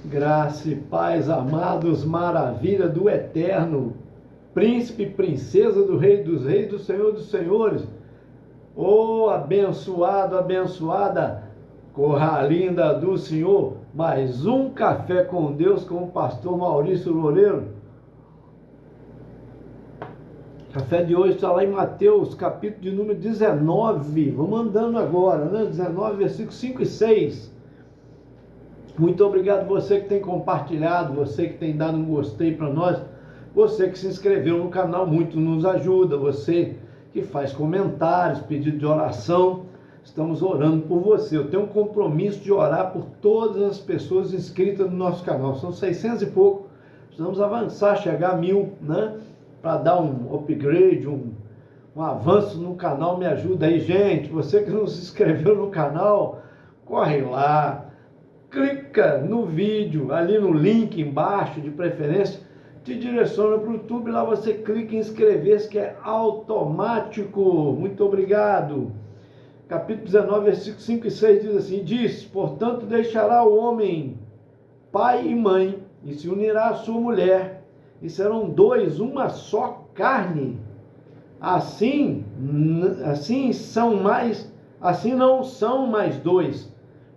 Graça e paz, amados, maravilha do eterno, príncipe e princesa do Rei dos Reis, do Senhor dos Senhores. Oh, abençoado, abençoada, corra linda do Senhor. Mais um café com Deus com o pastor Maurício Loureiro. O café de hoje está lá em Mateus, capítulo de número 19. Vamos andando agora, né? 19, versículos 5 e 6. Muito obrigado você que tem compartilhado, você que tem dado um gostei para nós, você que se inscreveu no canal, muito nos ajuda, você que faz comentários, pedido de oração, estamos orando por você. Eu tenho um compromisso de orar por todas as pessoas inscritas no nosso canal, são 600 e pouco, precisamos avançar, chegar a 1000, né? Para dar um upgrade, um avanço no canal, me ajuda aí, gente. Você que não se inscreveu no canal, corre lá. Clica no vídeo, ali no link embaixo, de preferência, te direciona para o YouTube, lá você clica em inscrever-se, que é automático. Muito obrigado. Capítulo 19, versículos 5 e 6 diz assim: diz, portanto, deixará o homem pai e mãe, e se unirá à sua mulher, e serão dois, uma só carne. Assim não são mais dois,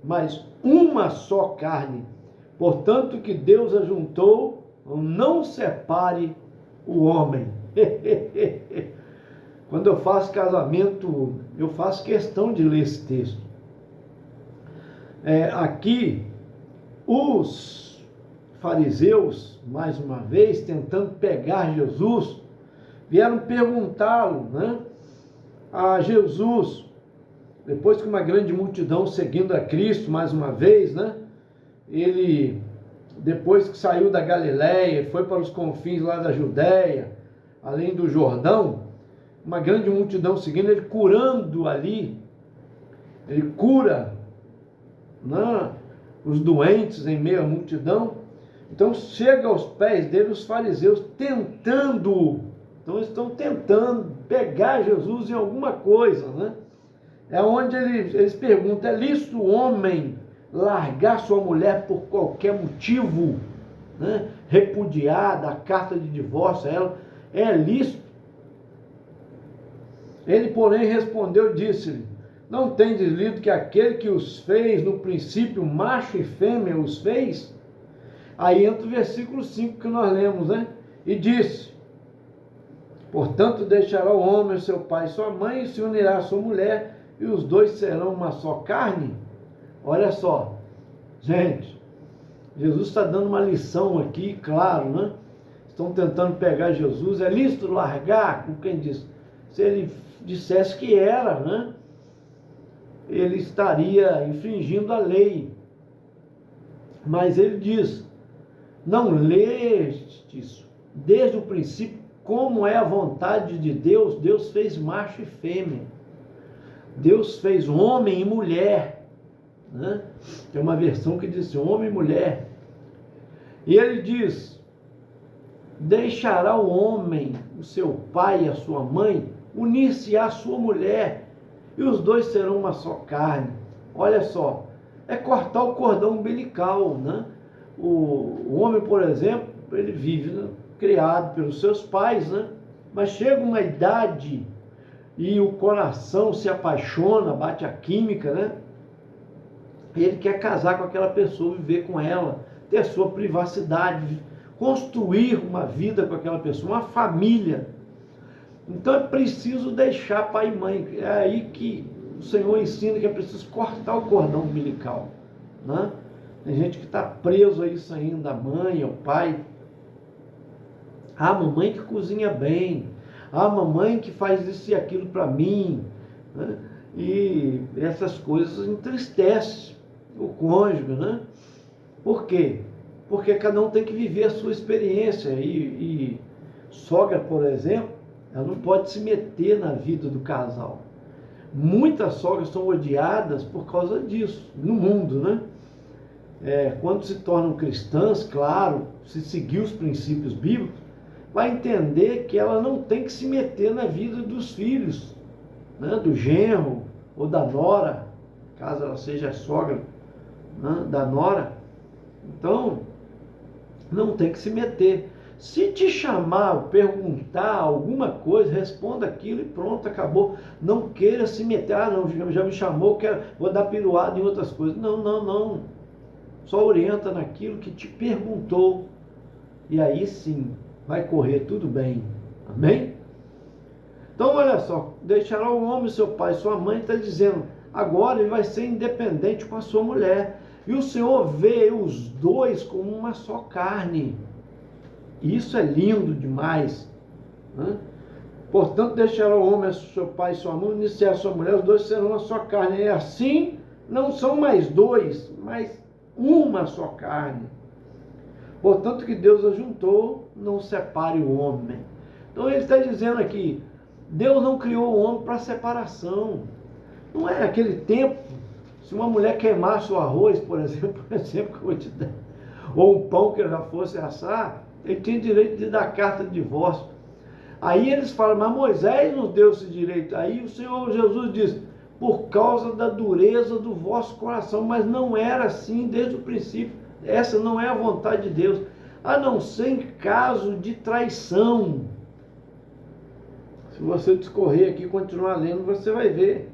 mas uma só carne. Portanto, que Deus ajuntou, não separe o homem. Quando eu faço casamento, eu faço questão de ler esse texto. Aqui, os fariseus, mais uma vez, tentando pegar Jesus, vieram perguntá-lo, né, a Jesus. Depois que uma grande multidão seguindo a Cristo, mais uma vez, né? Ele, depois que saiu da Galileia, foi para os confins lá da Judéia, além do Jordão, uma grande multidão seguindo, ele curando ali, ele cura, né, os doentes em meio à multidão. Então chega aos pés dele os fariseus tentando, então eles estão tentando pegar Jesus em alguma coisa, né? É onde eles perguntam, é lícito o homem largar sua mulher por qualquer motivo, né? Repudiada, a carta de divórcio a ela, é lícito? Ele, porém, respondeu e disse-lhe, não tendes lido que aquele que os fez, no princípio, macho e fêmea os fez? Aí entra o versículo 5 que nós lemos, né? E disse, portanto, deixará o homem, seu pai e sua mãe, e se unirá à sua mulher, e os dois serão uma só carne. Olha só, gente, Jesus está dando uma lição aqui, claro, né? Estão tentando pegar Jesus, é lícito largar, como quem diz, se ele dissesse que era, né? Ele estaria infringindo a lei. Mas ele diz, não lestes desde o princípio como é a vontade de Deus? Deus fez macho e fêmea. Deus fez homem e mulher, né? Tem uma versão que diz homem e mulher. E ele diz, deixará o homem, o seu pai e a sua mãe, unir-se à sua mulher, e os dois serão uma só carne. Olha só, é cortar o cordão umbilical, né? O homem, por exemplo, ele vive, né, criado pelos seus pais, né? Mas chega uma idade e o coração se apaixona, bate a química, né? Ele quer casar com aquela pessoa, viver com ela, ter a sua privacidade, construir uma vida com aquela pessoa, uma família. Então é preciso deixar pai e mãe. É aí que o Senhor ensina que é preciso cortar o cordão umbilical, né? Tem gente que está preso a isso ainda, a mãe, ao pai. A mamãe que cozinha bem, a mamãe que faz isso e aquilo para mim, né? E essas coisas entristecem o cônjuge, né? Por quê? Porque cada um tem que viver a sua experiência, e sogra, por exemplo, ela não pode se meter na vida do casal. Muitas sogras são odiadas por causa disso, no mundo, né? Quando se tornam cristãs, claro, se seguir os princípios bíblicos, vai entender que ela não tem que se meter na vida dos filhos, né, do genro ou da nora, caso ela seja sogra, né, da nora. Então, não tem que se meter. Se te chamar, perguntar alguma coisa, responda aquilo e pronto, acabou. Não queira se meter. Ah, não, já me chamou, vou dar piruada em outras coisas. Não, não, não. Só orienta naquilo que te perguntou. E aí sim, vai correr tudo bem. Amém? Então, olha só. Deixará o homem, seu pai e sua mãe, está dizendo. Agora ele vai ser independente com a sua mulher. E o Senhor vê os dois como uma só carne. Isso é lindo demais, né? Portanto, deixará o homem, seu pai e sua mãe, iniciar a sua mulher, os dois serão uma só carne. E assim, não são mais dois, mas uma só carne. Portanto, que Deus ajuntou, não separe o homem. Então, ele está dizendo aqui, Deus não criou o homem para separação. Não é aquele tempo, se uma mulher queimasse o arroz, por exemplo, que eu vou te dar, ou um pão que ela fosse assar, ele tinha direito de dar carta de divórcio. Aí eles falam, mas Moisés nos deu esse direito. Aí o Senhor Jesus diz, por causa da dureza do vosso coração. Mas não era assim desde o princípio. Essa não é a vontade de Deus. A não ser em caso de traição. Se você discorrer aqui e continuar lendo, você vai ver.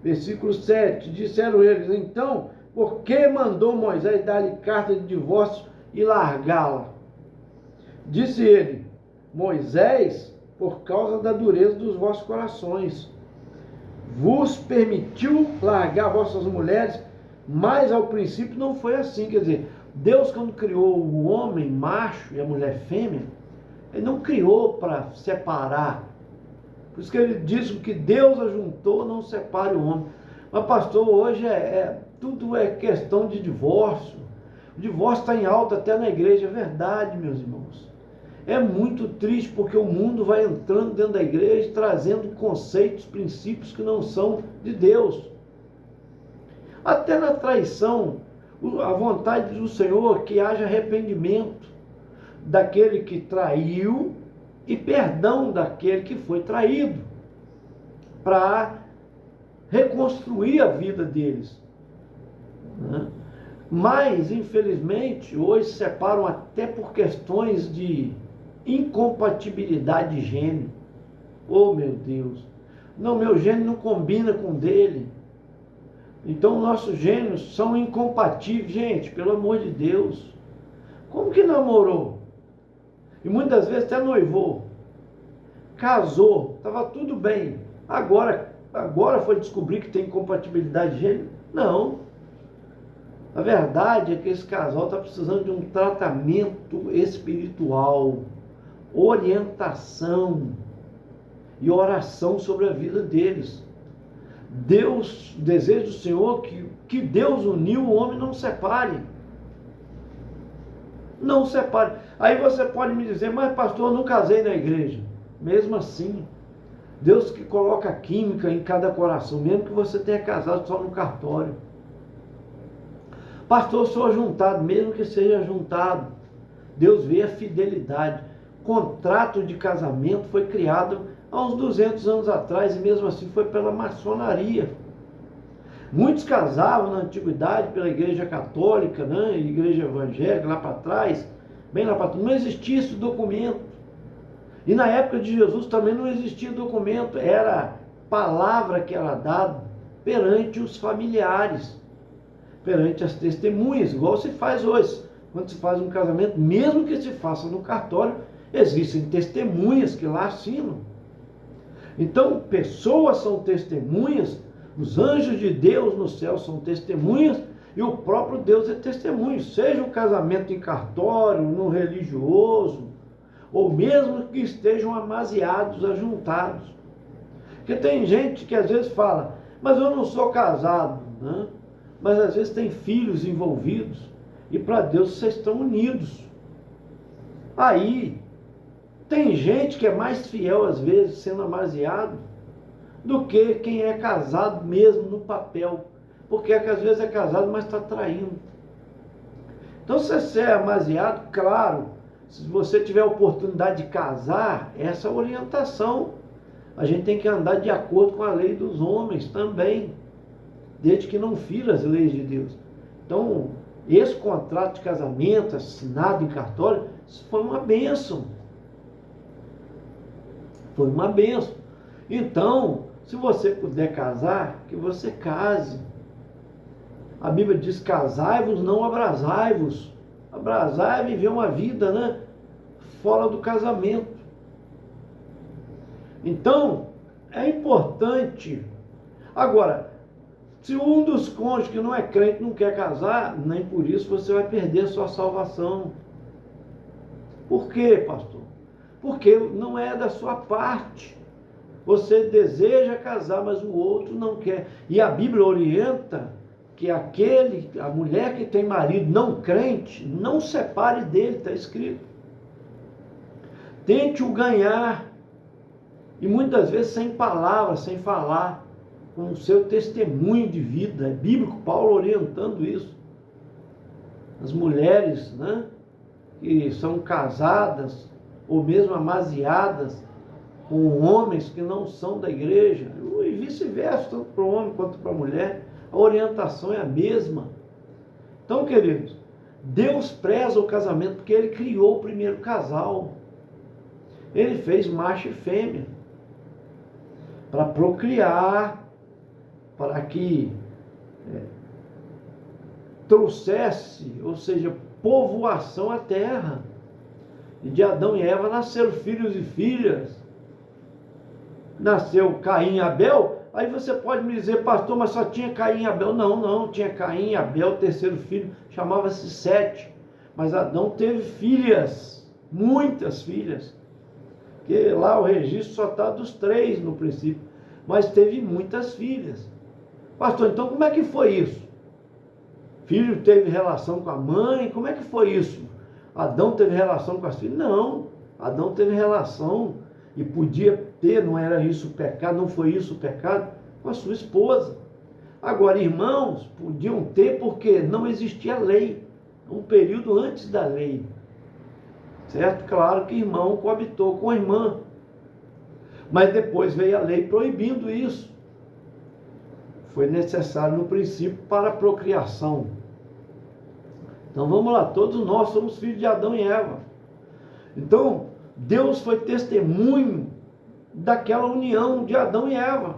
Versículo 7, disseram eles, então, por que mandou Moisés dar-lhe carta de divórcio e largá-la? Disse ele, Moisés, por causa da dureza dos vossos corações, vos permitiu largar vossas mulheres, mas ao princípio não foi assim. Quer dizer, Deus, quando criou o homem macho e a mulher fêmea, ele não criou para separar. Por isso que ele diz que Deus ajuntou, não separe o homem. Mas pastor, hoje tudo é questão de divórcio. O divórcio está em alta até na igreja, é verdade, meus irmãos. É muito triste porque o mundo vai entrando dentro da igreja, trazendo conceitos, princípios que não são de Deus. Até na traição, a vontade do Senhor é que haja arrependimento daquele que traiu e perdão daquele que foi traído, para reconstruir a vida deles. Mas, infelizmente, hoje separam até por questões de incompatibilidade de gênero. Oh, meu Deus! Não, meu gênero não combina com o dele. Então, nossos gêneros são incompatíveis. Gente, pelo amor de Deus. Como que namorou? E muitas vezes até noivou. Casou. Estava tudo bem. Agora foi descobrir que tem incompatibilidade de gênero? Não. A verdade é que esse casal está precisando de um tratamento espiritual, orientação e oração sobre a vida deles. Deus, desejo do Senhor que Deus uniu, o homem não separe. Não separe. Aí você pode me dizer, mas pastor, eu não casei na igreja. Mesmo assim, Deus que coloca química em cada coração, mesmo que você tenha casado só no cartório. Pastor, sou ajuntado, mesmo que seja ajuntado. Deus vê a fidelidade. Contrato de casamento foi criado há uns 200 anos atrás e mesmo assim foi pela maçonaria. Muitos casavam na antiguidade pela igreja católica, né? Igreja evangélica, lá para trás, bem lá para trás. Não existia esse documento. E na época de Jesus também não existia documento. Era palavra que era dada perante os familiares, perante as testemunhas, igual se faz hoje. Quando se faz um casamento, mesmo que se faça no cartório, existem testemunhas que lá assinam. Então, pessoas são testemunhas, os anjos de Deus no céu são testemunhas, e o próprio Deus é testemunho, seja um casamento em cartório, no religioso, ou mesmo que estejam amaziados, ajuntados. Porque tem gente que às vezes fala, mas eu não sou casado, né? Mas às vezes tem filhos envolvidos, e para Deus vocês estão unidos. Aí, tem gente que é mais fiel às vezes sendo amaziado, do que quem é casado mesmo no papel. Porque às vezes é casado, mas está traindo. Então, se você é amaziado, claro, se você tiver a oportunidade de casar, essa orientação, a gente tem que andar de acordo com a lei dos homens também, desde que não fira as leis de Deus. Então, esse contrato de casamento assinado em cartório, isso foi uma bênção. Foi uma bênção. Então, se você puder casar, que você case. A Bíblia diz: casai-vos, não abrasai-vos. Abrasar é viver uma vida, né, fora do casamento. Então, é importante. Agora, se um dos cônjuges que não é crente não quer casar, nem por isso você vai perder a sua salvação. Por quê, pastor? Porque não é da sua parte. Você deseja casar, mas o outro não quer. E a Bíblia orienta que a mulher que tem marido não crente, não separe dele, está escrito. Tente o ganhar. E muitas vezes sem palavras, sem falar, com o seu testemunho de vida. É bíblico, Paulo orientando isso. As mulheres, né, que são casadas, ou mesmo amaziadas, com homens que não são da igreja, e vice-versa, tanto para o homem quanto para a mulher, a orientação é a mesma. Então, queridos, Deus preza o casamento porque Ele criou o primeiro casal. Ele fez macho e fêmea para procriar, para que trouxesse, ou seja, povoação à terra. E de Adão e Eva nasceram filhos e filhas. Nasceu Caim e Abel. Aí você pode me dizer: pastor, mas só tinha Caim e Abel. Não, tinha Caim e Abel, o terceiro filho, chamava-se Sete. Mas Adão teve filhas, muitas filhas. Que lá o registro só está dos 3 no princípio. Mas teve muitas filhas. Pastor, então como é que foi isso? Filho teve relação com a mãe? Como é que foi isso? Adão teve relação com as filhas? Não, Adão teve relação, e podia ter, não era isso o pecado, não foi isso o pecado, com a sua esposa. Agora, irmãos, podiam ter porque não existia lei, um período antes da lei, certo? Claro que irmão coabitou com a irmã, mas depois veio a lei proibindo isso. Foi necessário no princípio para a procriação. Então vamos lá, todos nós somos filhos de Adão e Eva. Então, Deus foi testemunho daquela união de Adão e Eva.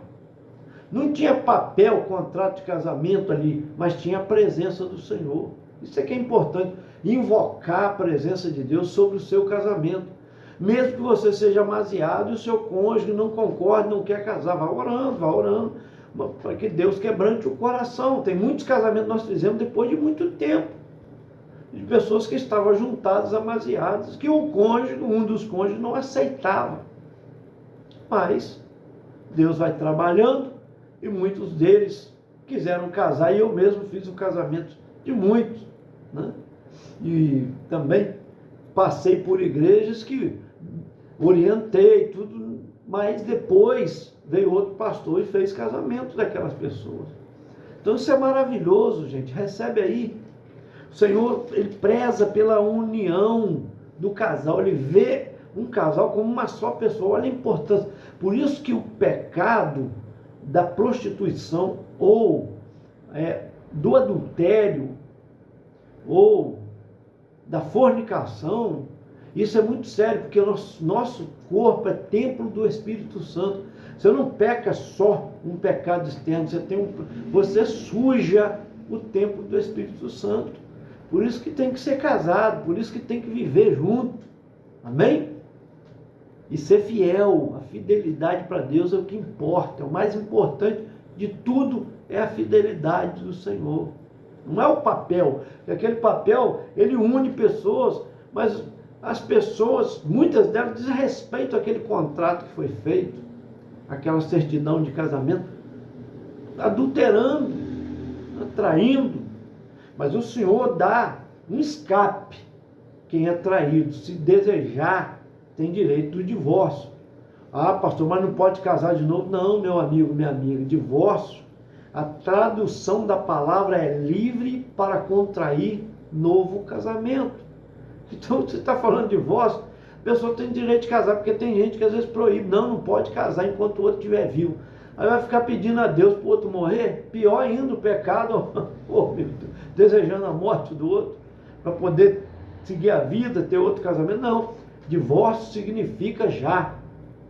Não tinha papel, contrato de casamento ali, mas tinha a presença do Senhor. Isso é que é importante, invocar a presença de Deus sobre o seu casamento. Mesmo que você seja amaziado e o seu cônjuge não concorde, não quer casar, vá orando, para que Deus quebrante o coração. Tem muitos casamentos que nós fizemos depois de muito tempo, de pessoas que estavam juntadas, amaziadas, que o cônjuge, um dos cônjuges, não aceitava. Mas Deus vai trabalhando, e muitos deles quiseram casar, e eu mesmo fiz o casamento de muitos, né? E também passei por igrejas que orientei tudo, mas depois veio outro pastor e fez casamento daquelas pessoas. Então isso é maravilhoso, gente. Recebe aí. O Senhor, Ele preza pela união do casal. Ele vê um casal como uma só pessoa. Olha a importância. Por isso que o pecado da prostituição ou do adultério ou da fornicação, isso é muito sério, porque o nosso corpo é templo do Espírito Santo. Você não peca só um pecado externo, você suja o templo do Espírito Santo. Por isso que tem que ser casado, por isso que tem que viver junto. Amém? E ser fiel. A fidelidade para Deus é o que importa. O mais importante de tudo é a fidelidade do Senhor. Não é o papel. Porque aquele papel, ele une pessoas, mas as pessoas, muitas delas, desrespeitam aquele contrato que foi feito, aquela certidão de casamento, adulterando, traindo. Mas o Senhor dá um escape. Quem é traído, se desejar, tem direito do divórcio. Ah, pastor, mas não pode casar de novo? Não, meu amigo, minha amiga. Divórcio, a tradução da palavra é livre para contrair novo casamento. Então, você está falando de divórcio, a pessoa tem direito de casar, porque tem gente que às vezes proíbe. Não pode casar enquanto o outro estiver vivo. Aí vai ficar pedindo a Deus para o outro morrer? Pior ainda o pecado, oh, meu Deus, desejando a morte do outro, para poder seguir a vida, ter outro casamento. Não, divórcio significa já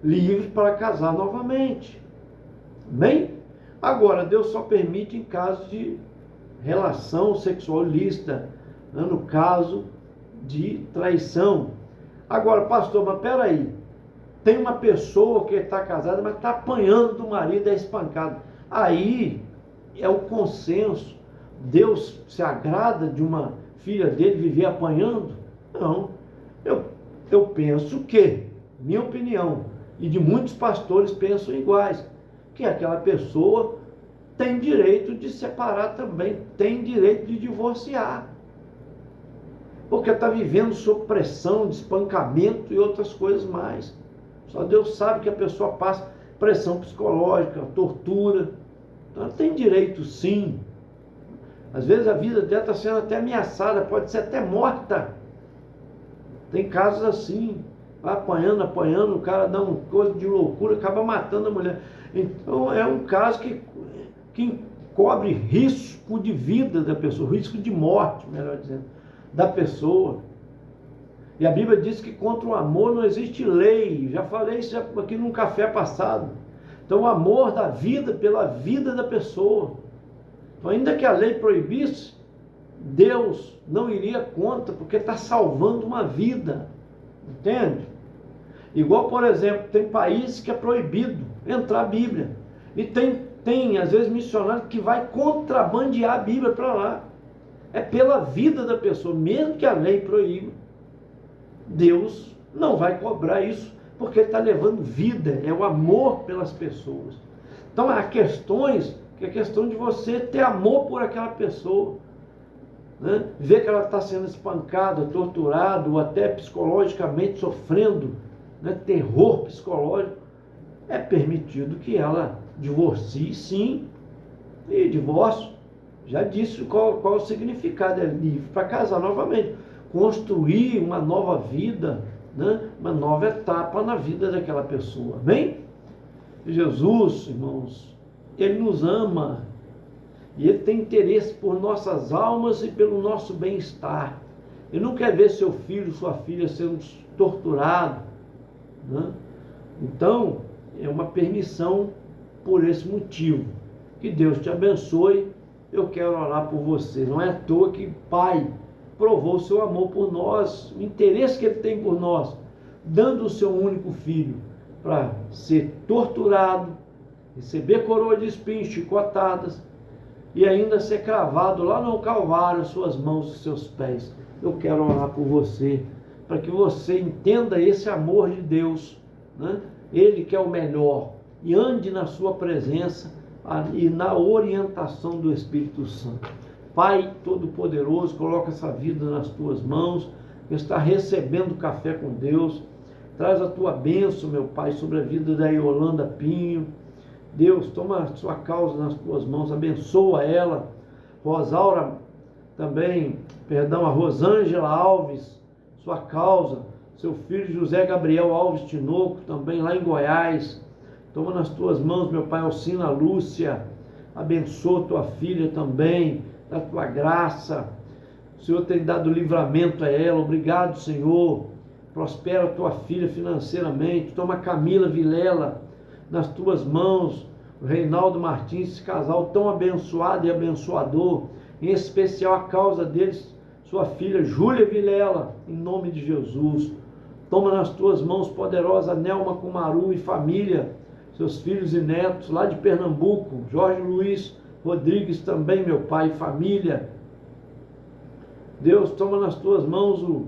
livre para casar novamente. Bem? Agora, Deus só permite em caso de relação sexual ilícita, né? No caso de traição. Agora, pastor, mas peraí, tem uma pessoa que está casada, mas está apanhando do marido, é espancado. Aí é o consenso. Deus se agrada de uma filha dele viver apanhando? Não. Eu penso que, minha opinião, e de muitos pastores pensam iguais, que aquela pessoa tem direito de separar também, tem direito de divorciar. Porque está vivendo sob pressão de espancamento e outras coisas mais. Só Deus sabe que a pessoa passa pressão psicológica, tortura. Então ela tem direito sim. Às vezes a vida dela está sendo até ameaçada, pode ser até morta. Tem casos assim, vai apanhando, o cara dá uma coisa de loucura, acaba matando a mulher. Então é um caso que encobre risco de vida da pessoa, risco de morte, melhor dizendo, da pessoa. E a Bíblia diz que contra o amor não existe lei. Já falei isso aqui num café passado. Então o amor da vida pela vida da pessoa. Então, ainda que a lei proibisse, Deus não iria contra, porque está salvando uma vida. Entende? Igual, por exemplo, tem países que é proibido entrar a Bíblia. E tem às vezes, missionário que vai contrabandear a Bíblia para lá. É pela vida da pessoa, mesmo que a lei proíba. Deus não vai cobrar isso, porque Ele está levando vida, é o amor pelas pessoas. Então há questões, que é questão de você ter amor por aquela pessoa, né? Ver que ela está sendo espancada, torturada, ou até psicologicamente sofrendo, né? Terror psicológico, é permitido que ela divorcie sim, e divórcio, já disse qual o significado, é livre para casar novamente, construir uma nova vida, né? Uma nova etapa na vida daquela pessoa. Amém? Jesus, irmãos, Ele nos ama e Ele tem interesse por nossas almas e pelo nosso bem-estar. Ele não quer ver seu filho, sua filha sendo torturado, né? Então, é uma permissão por esse motivo. Que Deus te abençoe. Eu quero orar por você. Não é à toa que Pai provou o seu amor por nós, o interesse que Ele tem por nós, dando o seu único filho para ser torturado, receber coroa de espinhos, chicotadas, e ainda ser cravado lá no Calvário, suas mãos e seus pés. Eu quero orar por você, para que você entenda esse amor de Deus, né? Ele que é o melhor, e ande na sua presença e na orientação do Espírito Santo. Pai Todo-Poderoso, coloca essa vida nas tuas mãos, que está recebendo café com Deus. Traz a tua bênção, meu Pai, sobre a vida da Yolanda Pinho. Deus, toma a sua causa nas tuas mãos, abençoa ela. Rosaura também, a Rosângela Alves, sua causa. Seu filho José Gabriel Alves Tinoco, também lá em Goiás. Toma nas tuas mãos, meu Pai, Alcina Lúcia. Abençoa tua filha também, da tua graça. O Senhor tem dado livramento a ela. Obrigado, Senhor. Prospera a tua filha financeiramente. Toma Camila Vilela nas tuas mãos. O Reinaldo Martins, esse casal tão abençoado e abençoador. Em especial a causa deles, sua filha Júlia Vilela, em nome de Jesus. Toma nas tuas mãos, poderosa Nelma Kumaru e família, seus filhos e netos lá de Pernambuco. Jorge Luiz Rodrigues também, meu Pai, e família. Deus, toma nas tuas mãos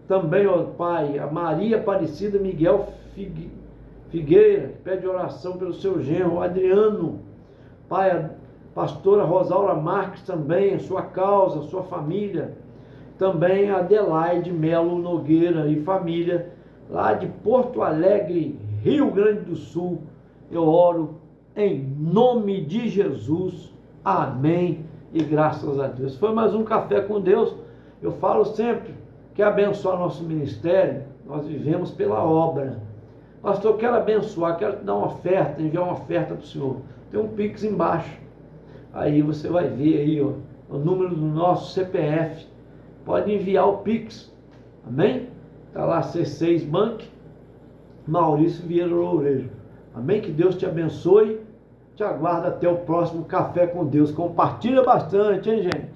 também, ó Pai, a Maria Aparecida Miguel Figueira, que pede oração pelo seu genro, Adriano. Pai, a pastora Rosaura Marques também, a sua causa, a sua família. Também a Adelaide Melo Nogueira e família, lá de Porto Alegre, Rio Grande do Sul. Eu oro em nome de Jesus. Amém. E graças a Deus. Foi mais um Café com Deus. Eu falo sempre que abençoar nosso ministério, nós vivemos pela obra. Pastor, eu quero abençoar, quero te dar uma oferta, enviar uma oferta para o senhor. Tem um Pix embaixo. Aí você vai ver aí, ó, o número do nosso CPF. Pode enviar o Pix. Amém? Está lá C6 Bank, Maurício Vieira Loureiro. Amém? Que Deus te abençoe. Te aguardo até o próximo Café com Deus. Compartilha bastante, hein, gente?